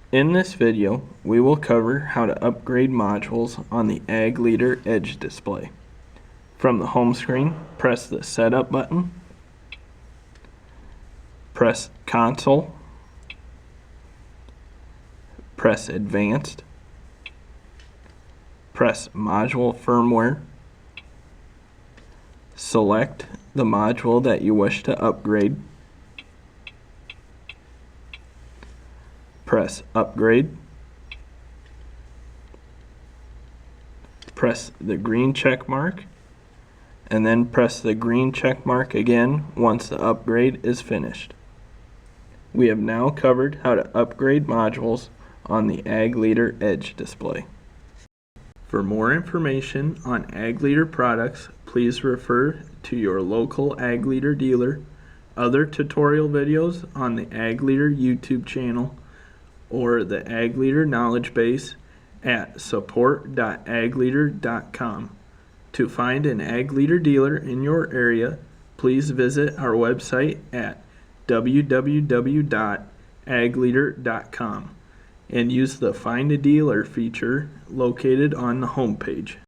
In this video, we will cover how to upgrade modules on the Ag Leader Edge display. From the home screen, press the Setup button, press Console, press Advanced, press Module Firmware, select the module that you wish to upgrade, press Upgrade, press the green check mark, and then press the green check mark again once the upgrade is finished. We have now covered how to upgrade modules on the Ag Leader Edge display. For more information on Ag Leader products, please refer to your local Ag Leader dealer, other tutorial videos on the Ag Leader YouTube channel, or the Ag Leader Knowledgebase at support.agleader.com. To find an Ag Leader dealer in your area, please visit our website at www.agleader.com and use the Find a Dealer feature located on the homepage.